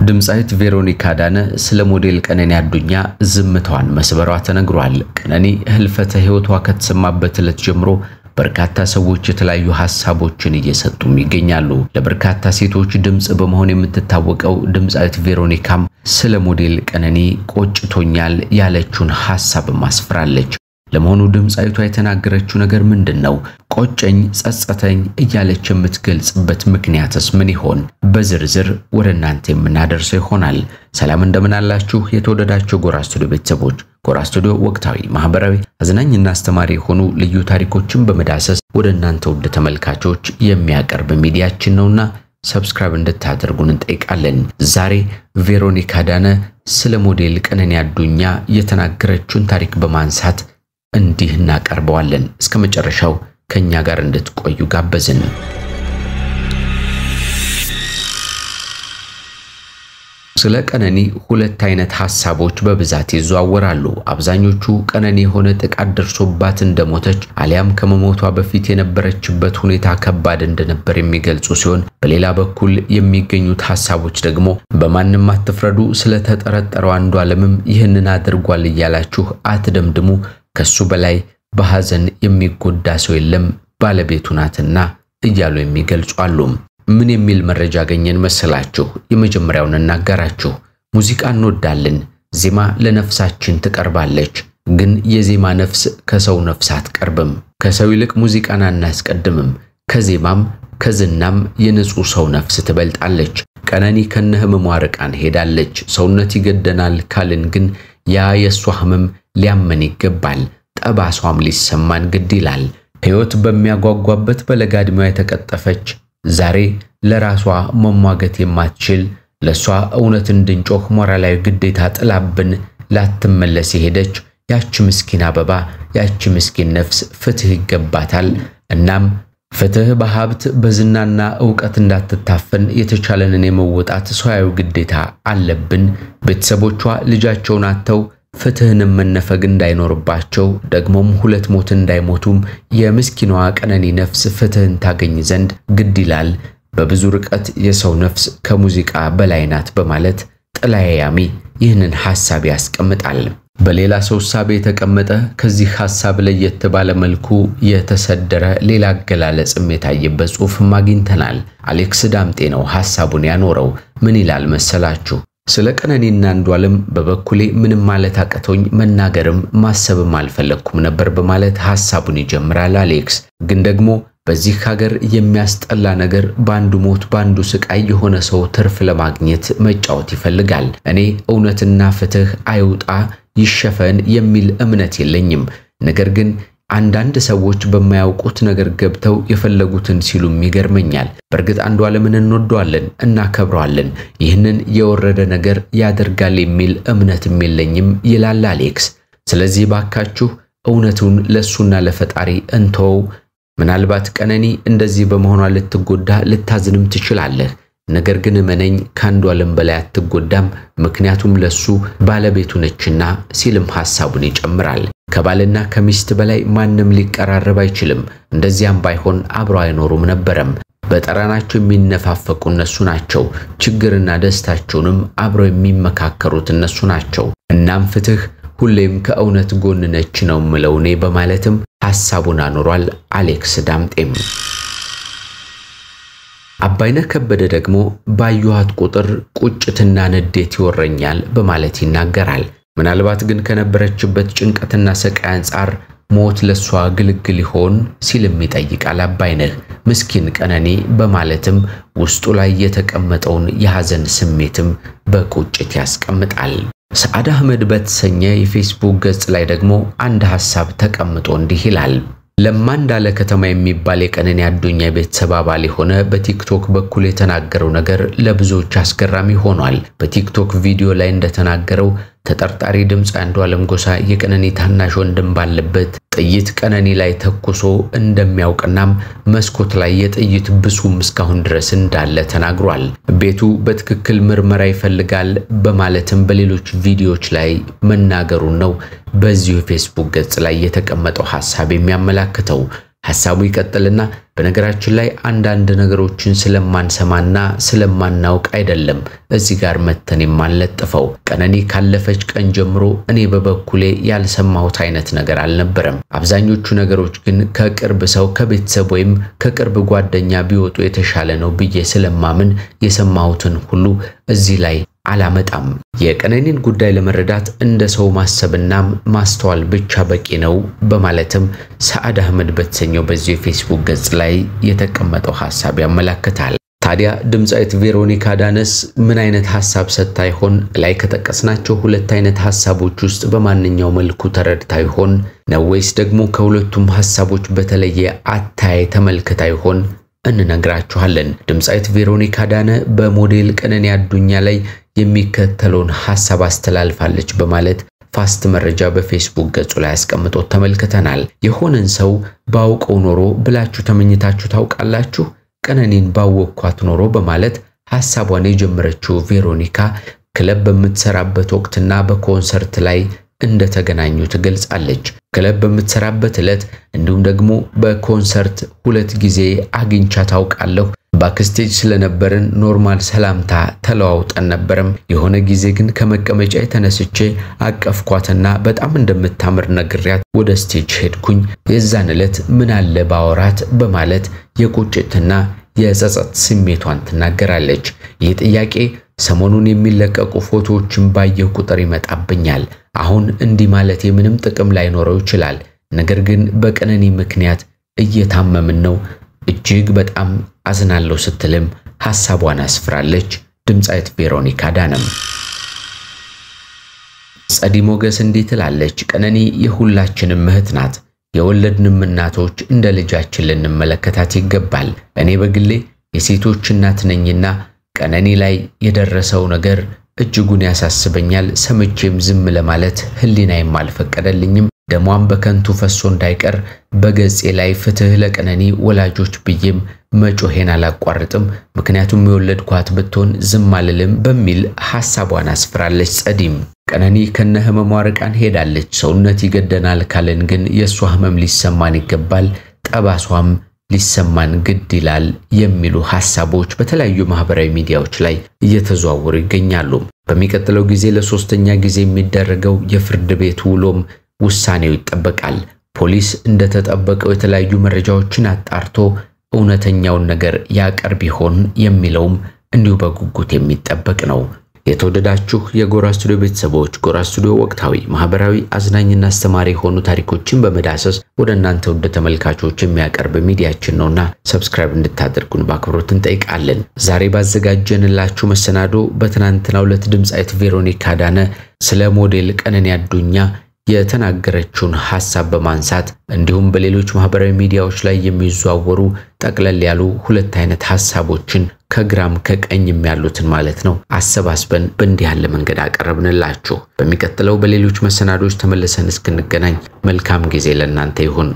ድምጻዊት ቬሮኒካ አዳነ ስለ ሞዴል ቀነኒ አዱኛ ዝምታዋን መስበሯ ተነግሯል። ቀነኒ ህልፈተ ህይወቷ ከተሰማበት ዕለት ጀምሮ በርካታ ሰዎች የተለያዩ ሐሳቦችን እየሰጡም ይገኛሉ። ለበርካታ ሴቶች ድምጽ በመሆን የምትታወቀው ድምጻዊት ቬሮኒካም ስለ ሞዴል ቀነኒ ቆጭቶኛል ያለችውን ሐሳብ ማስፈራለች። ለመሆኑ ድምጻዊቷ የተናገረችው ነገር ምንድነው? ቆጨኝ ጸጸተኝ እያለች የምትገልጽበት ምክንያትስ ምን ይሆን? በዝርዝር ወደ እናንተ የምናደርሰው ይሆናል። ሰላም እንደምን አላችሁ የተወደዳችሁ ጎራ ስቱዲዮ ቤተሰቦች። ጎራ ስቱዲዮ ወቅታዊ፣ ማህበራዊ፣ አዝናኝና አስተማሪ የሆኑ ልዩ ታሪኮችን በመዳሰስ ወደ እናንተ ውድ ተመልካቾች የሚያቀርብ ሚዲያችን ነውና ሰብስክራይብ እንድታደርጉን እንጠይቃለን። ዛሬ ቬሮኒካ አዳነ ስለ ሞዴል ቀነኒ አዱኛ የተናገረችውን ታሪክ በማንሳት እንዲህ እናቀርበዋለን። እስከ መጨረሻው ከኛ ጋር እንድትቆዩ ጋበዝን። ስለ ቀነኒ ሁለት አይነት ሐሳቦች በብዛት ይዘዋወራሉ። አብዛኞቹ ቀነኒ የሆነ ጥቃት ደርሶባት እንደሞተች አሊያም ከመሞቷ በፊት የነበረችበት ሁኔታ ከባድ እንደነበር የሚገልጹ ሲሆን፣ በሌላ በኩል የሚገኙት ሐሳቦች ደግሞ በማንንም አትፍረዱ፣ ስለ ተጠረጠረው አንዷለምም ይህንን አድርጓል እያላችሁ አትደምድሙ፣ ከሱ በላይ በሐዘን የሚጎዳ ሰው የለም ባለቤቱ ናትና እያሉ የሚገልጹ አሉ። ምን የሚል መረጃ አገኘን መሰላችሁ? የመጀመሪያውን እናጋራችሁ። ሙዚቃ እንወዳለን፣ ዜማ ለነፍሳችን ትቀርባለች፣ ግን የዜማ ነፍስ ከሰው ነፍስ አትቀርብም። ከሰው ይልቅ ሙዚቃን አናስቀድምም። ከዜማም ከዝናም የንጹህ ሰው ነፍስ ትበልጣለች። ቀነኒ ከነህመሟ ርቃን ሄዳለች። ሰውነት ይገደናል ካልን ግን ያ የሷ ህመም ሊያመን ይገባል፣ ጠባሷም ሊሰማን ግድ ይላል። ሕይወት በሚያጓጓበት በለጋ ዕድሜዋ የተቀጠፈች፣ ዛሬ ለራሷ መሟገት የማትችል፣ ለሷ እውነት እንድንጮህ ሞራላዊ ግዴታ ጥላብን ላትመለስ የሄደች ያቺ ምስኪን አበባ፣ ያቺ ምስኪን ነፍስ ፍትህ ይገባታል። እናም ፍትህ በሀብት በዝናና ዕውቀት እንዳትታፈን የተቻለንን የመወጣት ሰዋዊ ግዴታ አለብን። ቤተሰቦቿ ልጃቸውን አጥተው ፍትህንም መነፈግ እንዳይኖርባቸው ደግሞም ሁለት ሞት እንዳይሞቱም የምስኪኗ ቀነኒ ነፍስ ፍትህን ታገኝ ዘንድ ግድ ይላል። በብዙ ርቀት የሰው ነፍስ ከሙዚቃ በላይ ናት በማለት ጥላያሚ ይህንን ሐሳብ ያስቀምጣል። በሌላ ሰው ሐሳብ የተቀመጠ ከዚህ ሐሳብ ለየት ባለ መልኩ የተሰደረ ሌላ አገላለጽም የታየበት ጽሑፍም አግኝተናል። አሌክስ ዳምጤ ነው ሐሳቡን ያኖረው። ምን ይላል መሰላችሁ? ስለ ቀነኒና አንዷለም በበኩሌ ምንም ማለት አቀቶኝ መናገርም ማሰብም አልፈለኩም ነበር በማለት ሐሳቡን ይጀምራል አሌክስ። ግን ደግሞ በዚህ ሀገር የሚያስጠላ ነገር ባንዱ ሞት ባንዱ ስቃይ የሆነ ሰው ትርፍ ለማግኘት መጫወት ይፈልጋል። እኔ እውነትና ፍትህ አይውጣ ይሸፈን የሚል እምነት የለኝም። ነገር ግን አንዳንድ ሰዎች በማያውቁት ነገር ገብተው የፈለጉትን ሲሉም ይገርመኛል። በርግጥ አንዷለምን እንወደዋለን እናከብረዋለን፣ ይህንን የወረደ ነገር ያደርጋል የሚል እምነትም የለኝም ይላል አሌክስ። ስለዚህ ባካችሁ እውነቱን ለሱና ለፈጣሪ እንተው። ምናልባት ቀነኒ እንደዚህ በመሆኗ ልትጎዳ ልታዝንም ትችላለህ። ነገር ግን መነኝ ካንዷለም በላይ አትጎዳም፣ ምክንያቱም ለሱ ባለቤቱ ነችና ሲልም ሐሳቡን ይጨምራል። ከባልና ከሚስት በላይ ማንም ሊቀራረብ አይችልም። እንደዚያም ባይሆን አብረው አይኖሩም ነበርም። በጠራናቸው የሚነፋፈቁ እነሱ ናቸው። ችግርና ደስታቸውንም አብረው የሚመካከሩት እነሱ ናቸው። እናም ፍትህ ሁሌም ከእውነት ጎን ነች ነው ምለውኔ በማለትም ሐሳቡን አኖሯል አሌክስ ዳምጤም። አባይነህ ከበደ ደግሞ ባዩሃት ቁጥር ቁጭትና ንዴት ይወረኛል በማለት ይናገራል። ምናልባት ግን ከነበረችበት ጭንቀትና ሰቃይ አንፃር ሞት ለሷ ግልግል ይሆን ሲልም ይጠይቃል አባይነህ። ምስኪን ቀነኒ በማለትም ውስጡ ላይ የተቀመጠውን የሐዘን ስሜትም በቁጭት ያስቀምጣል። ሰዓድ አህመድ በተሰኘ የፌስቡክ ገጽ ላይ ደግሞ አንድ ሐሳብ ተቀምጦ እንዲህ ይላል። ለማንዳለ ከተማ የሚባል የቀነኒ አዱኛ ቤተሰብ አባል የሆነ በቲክቶክ በኩል የተናገረው ነገር ለብዙዎች አስገራሚ ሆኗል። በቲክቶክ ቪዲዮ ላይ እንደተናገረው ተጠርጣሪ ድምጻዊ አንዷለም ጎሳ የቀነኒ ታናሽ ወንድም ባለበት ጥይት ቀነኒ ላይ ተኩሶ እንደሚያውቅናም መስኮት ላይ የጥይት ብሱም እስካሁን ድረስ እንዳለ ተናግሯል። ቤቱ በትክክል ምርመራ ይፈልጋል በማለትም በሌሎች ቪዲዮዎች ላይ መናገሩ ነው በዚሁ ፌስቡክ ገጽ ላይ የተቀመጠው ሐሳብ የሚያመላክተው። ሐሳቡ ይቀጥልና በነገራችን ላይ አንዳንድ ነገሮችን ስለማንሰማና ስለማናውቅ አይደለም እዚህ ጋር መተን የማንለጥፈው ቀነኒ ካለፈች ቀን ጀምሮ እኔ በበኩሌ ያልሰማሁት አይነት ነገር አልነበረም አብዛኞቹ ነገሮች ግን ከቅርብ ሰው ከቤተሰብ ወይም ከቅርብ ጓደኛ ቢወጡ የተሻለ ነው ብዬ ስለማምን የሰማሁትን ሁሉ እዚህ ላይ አላመጣም የቀነኒን ጉዳይ ለመረዳት እንደ ሰው ማሰብና ማስተዋል ብቻ በቂ ነው በማለትም ሰዓድ አህመድ በተሰኘው በዚህ ፌስቡክ ገጽ ላይ የተቀመጠው ሐሳብ ያመለክታል ታዲያ ድምጻዊት ቬሮኒካ ዳነስ ምን አይነት ሐሳብ ሰጥታ ይሆን ላይ ከተቀስናቸው ሁለት አይነት ሐሳቦች ውስጥ በማንኛው መልኩ ተረድታ ይሆን ነው ወይስ ደግሞ ከሁለቱም ሐሳቦች በተለየ አታይ ተመልክታ ይሆን እንነግራችኋለን ድምጻዊት ቬሮኒካ ዳነ በሞዴል ቀነኒ አዱኛ ላይ የሚከተለውን ሐሳብ አስተላልፋለች በማለት ፋስት መረጃ በፌስቡክ ገጹ ላይ አስቀምጦት ተመልክተናል የሆነን ሰው ባውቀው ኖሮ ብላችሁ ተመኝታችሁ ታውቃላችሁ ቀነኒን ባወቅኳት ኖሮ በማለት ሐሳቧን የጀመረችው ቬሮኒካ ክለብ በምትሰራበት ወቅትና በኮንሰርት ላይ እንደተገናኙ ትገልጻለች ክለብ በምትሰራበት ዕለት እንዲሁም ደግሞ በኮንሰርት ሁለት ጊዜ አግኝቻ ታውቃለሁ ባክስቴጅ ስለነበርን ኖርማል ሰላምታ ተለዋውጠን ነበርም የሆነ ጊዜ ግን ከመቀመጫ ተነስቼ አቀፍኳትና በጣም እንደምታምር ነግሪያት ወደ ስቴጅ ሄድኩኝ የዛን ዕለት ምን አለ ባወራት በማለት የቁጭትና የጸጸት ስሜቷን ትናገራለች ይህ ጥያቄ ሰሞኑን የሚለቀቁ ፎቶዎችን ባየሁ ቁጥር ይመጣብኛል አሁን እንዲህ ማለት ምንም ጥቅም ላይ ኖረው ይችላል ነገር ግን በቀነኒ ምክንያት እየታመምን ነው እጅግ በጣም አዝናለሁ ስትልም ሐሳቧን አስፍራለች ድምጻዊት ቬሮኒካ ዳነም ጸዲ ሞገስ እንዲህ ትላለች ቀነኒ የሁላችንም እህት ናት የወለድንም እናቶች እንደ ልጃችን ልንመለከታት ይገባል እኔ በግሌ የሴቶች እናት ነኝና ቀነኒ ላይ የደረሰው ነገር እጅጉን ያሳስበኛል ሰምቼም ዝም ለማለት ህሊናዬም አልፈቀደልኝም ደሟን በከንቱ ፈሶ እንዳይቀር በገጼ ላይ ፍትህ ለቀነኒ ወላጆች ብዬም መጮሄን አላቋርጥም ምክንያቱም የወለድኳት ብትሆን ዝም አልልም በሚል ሐሳቧን አስፍራለች ጸዲም ቀነኒ ከነህመሟ ርቃን ሄዳለች ሰውነት ይገደናል ካለን ግን የሷ ህመም ሊሰማን ይገባል ጠባሷም ሊሰማን ግድ ይላል የሚሉ ሐሳቦች በተለያዩ ማህበራዊ ሚዲያዎች ላይ እየተዘዋወሩ ይገኛሉ በሚቀጥለው ጊዜ ለሶስተኛ ጊዜ የሚደረገው የፍርድ ቤት ውሎም ውሳኔው ይጠበቃል ፖሊስ እንደተጠበቀው የተለያዩ መረጃዎችን አጣርቶ እውነተኛውን ነገር ያቀርብ ይሆን የሚለውም እንዲሁ በጉጉት የሚጠበቅ ነው የተወደዳችሁ የጎራ ስቱዲዮ ቤተሰቦች ጎራ ስቱዲዮ ወቅታዊ ማህበራዊ አዝናኝና አስተማሪ ሆኑ ታሪኮችን በመዳሰስ ወደ እናንተ ወደ ተመልካቾች የሚያቀርብ ሚዲያችን ነውና ሰብስክራይብ እንድታደርጉን በአክብሮት እንጠይቃለን ዛሬ ባዘጋጀንላችሁ መሰናዶ በትናንትናው ዕለት ድምጻዊት ቬሮኒካ ዳነ ስለ ሞዴል ቀነኒ አዱኛ የተናገረችውን ሐሳብ በማንሳት እንዲሁም በሌሎች ማህበራዊ ሚዲያዎች ላይ የሚዘዋወሩ ጠቅለል ያሉ ሁለት አይነት ሐሳቦችን ከግራም ከቀኝም ያሉትን ማለት ነው አሰባስበን በእንዲህ ያለ መንገድ አቀረብንላችሁ በሚቀጥለው በሌሎች መሰናዶች ተመልሰን እስክንገናኝ መልካም ጊዜ ለእናንተ ይሁን